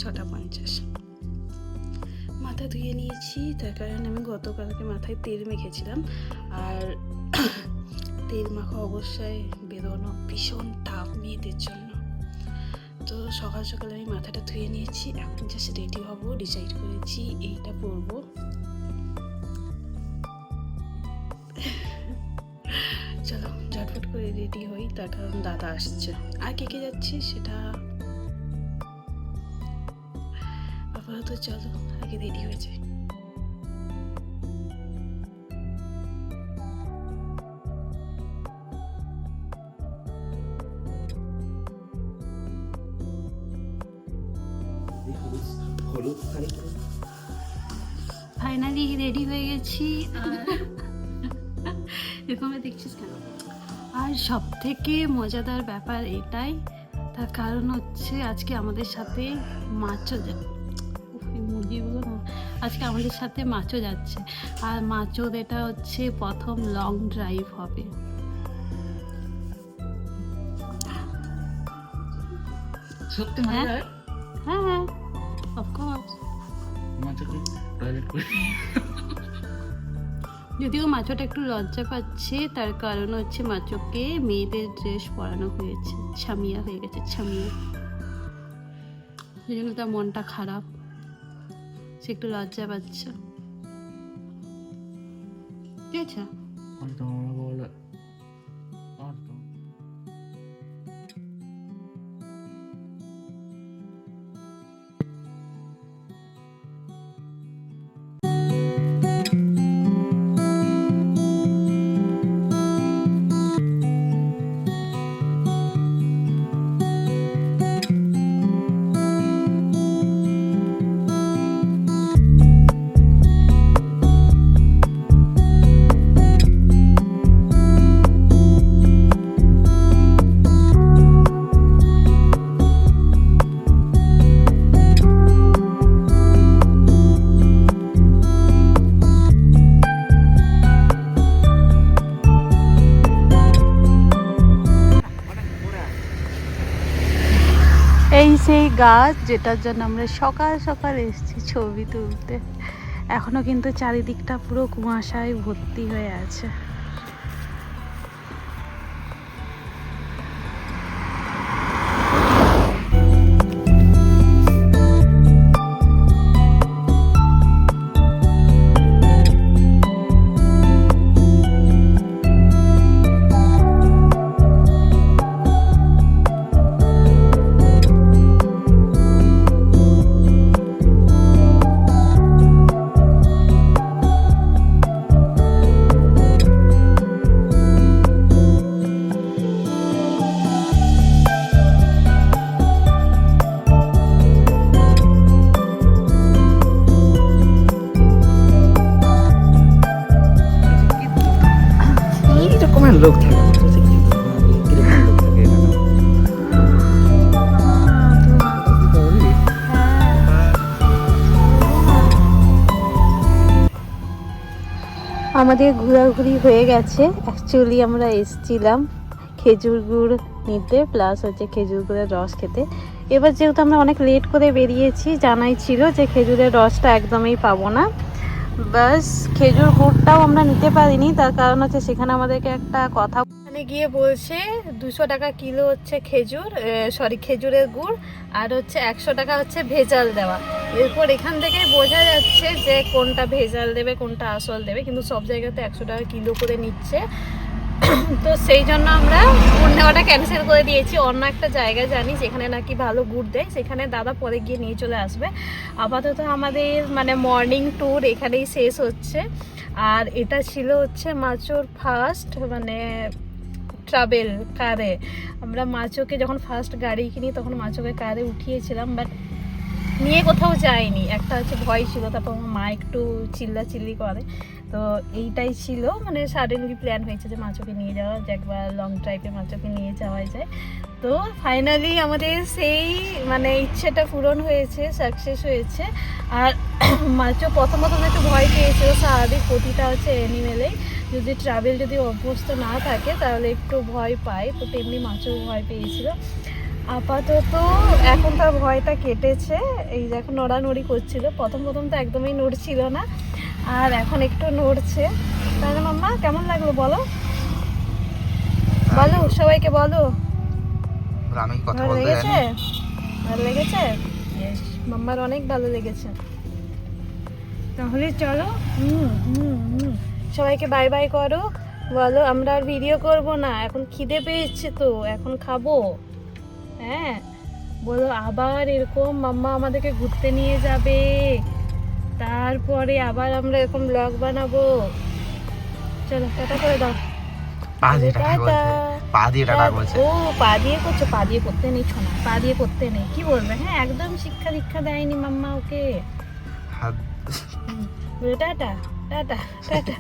6:50। মাথা ধুয়ে নিয়েছি, তার কারণে আমি গতকালকে মাথায় তেল মেখেছিলাম। আর তেল মাখা অবস্থায় বেরোনো ভীষণ টাফ মেয়েদের জন্য। তো সকাল সকাল আমি মাথাটা ধুয়ে নিয়েছি, এখন জাস্ট রেডি হব। ডিসাইড করেছি এইটা পরবো। চলো ঝটফট করে রেডি হই, তার কারণ দাদা আসছে। আর কে কে যাচ্ছি সেটা আপাতত চলো আগে রেডি হয়ে যাই। ফাইনালি রেডি হয়ে গেছি। এরকম দেখছিস কেন? আর সব থেকে মজাদার ব্যাপার এটাই, তার কারণ হচ্ছে আজকে আমাদের সাথে মাছও মুরগিগুলো না, আজকে আমাদের সাথে মাছও যাচ্ছে। আর মাছও এটা হচ্ছে প্রথম লং ড্রাইভ হবে। সত্যি? হ্যাঁ হ্যাঁ, অফকোর্স। যদিও মাছটা একটু লজ্জা পাচ্ছে, তার কারণ হচ্ছে মাছকে মেয়েদের ড্রেস পরানো হয়েছে, ছামিয়া হয়ে গেছে, ছামিয়া। সেই জন্য তার মনটা খারাপ, সে একটু লজ্জা পাচ্ছে। ঠিক আছে। এই সেই গাছ যেটার জন্য আমরা সকাল সকাল এসেছি ছবি তুলতে। এখনো কিন্তু চারিদিকটা পুরো কুয়াশায় ভর্তি হয়ে আছে। লোক থাকে আমাদের ঘোরাঘুরি হয়ে গেছে। অ্যাকচুয়ালি আমরা এসেছিলাম খেজুর গুড় নিতে, প্লাস হচ্ছে খেজুর গুড়ের রস খেতে। এবার যেহেতু আমরা অনেক লেট করে বেরিয়েছি, জানাই ছিল যে খেজুরের রসটা একদমই পাবো না। বাস খেজুর গুড়টাও আমরা নিতে পারিনি, তার কারণ হচ্ছে সেখানে আমাদেরকে একটা কথা গিয়ে বলছে 200 টাকা কিলো হচ্ছে খেজুর, খেজুরের গুড়, আর হচ্ছে 100 টাকা হচ্ছে ভেজাল দেওয়া। এরপর এখান থেকে বোঝা যাচ্ছে যে কোনটা ভেজাল দেবে কোনটা আসল দেবে, কিন্তু সব জায়গাতে 100 টাকা কিলো করে নিচ্ছে। তো সেই জন্য আমরা গুড় নেওয়াটা ক্যান্সেল করে দিয়েছি। অন্য একটা জায়গায় জানি যেখানে নাকি ভালো গুড় দেয়, সেখানে দাদা পরে গিয়ে নিয়ে চলে আসবে। আপাতত আমাদের মানে মর্নিং ট্যুর এখানেই শেষ হচ্ছে। আর এটা ছিল হচ্ছে মাচোর ফার্স্ট মানে ট্রাভেল কারে। আমরা মাচোকে যখন ফার্স্ট গাড়ি কিনি তখন মাচোকে কারে উঠিয়েছিলাম, বাট নিয়ে কোথাও যাইনি। একটা হচ্ছে ভয় ছিল, তারপর আমার মা একটু চিল্লাচিল্লি করে। তো এইটাই ছিল, মানে সাডেনলি প্ল্যান হয়েছে যে মাচোকে নিয়ে যাওয়া, যে একবার লং ড্রাইভে মাচোকে নিয়ে যাওয়া যায়। তো ফাইনালি আমাদের সেই মানে ইচ্ছেটা পূরণ হয়েছে, সাকসেস হয়েছে। আর মাচো প্রথমত একটু ভয় পেয়েছিল, স্বাভাবিক, প্রতিটা হচ্ছে অ্যানিমেলেই যদি ট্রাভেল যদি অভ্যস্ত না থাকে তাহলে একটু ভয় পায়, তো তেমনি মাচও ভয় পেয়েছিল। আপাতত এখন তার ভয়টা কেটেছে। এই যে এখন নড়ানড়ি করছিল, প্রথম প্রথম তো একদমই নড়ছিল না, আর এখন একটু নড়ছে। তাহলে মাম্মা কেমন লাগলো বলো, বলো সবাইকে বলো। আমি কথা ভালো বলতে লেগেছে? জানি। ভালো লেগেছে? মাম্মার অনেক ভালো লেগেছে। তাহলে চলো, সবাইকে বাই বাই করো, বলো আমরা আর ভিডিও করব না, এখন খিদে পেয়েছে তো এখন খাবো। হ্যাঁ বলো, আবার এরকম মাম্মা আমাদেরকে ঘুরতে নিয়ে যাবে, তারপরে আবার আমরা এরকম ব্লগ বানাবো। চলো টাটা করে দাও। পা দিয়ে টাটা টাটা। বলছে, পা দিয়ে টাটা বলছে। ও পা দিয়ে করছো, পা দিয়ে করতে নেই ছোনা, পা দিয়ে করতে নেই, কি বলবে? হ্যাঁ একদম শিক্ষা দীক্ষা দেয়নি মাম্মা ওকে। হাত বলে টাটা টাটা টাটা।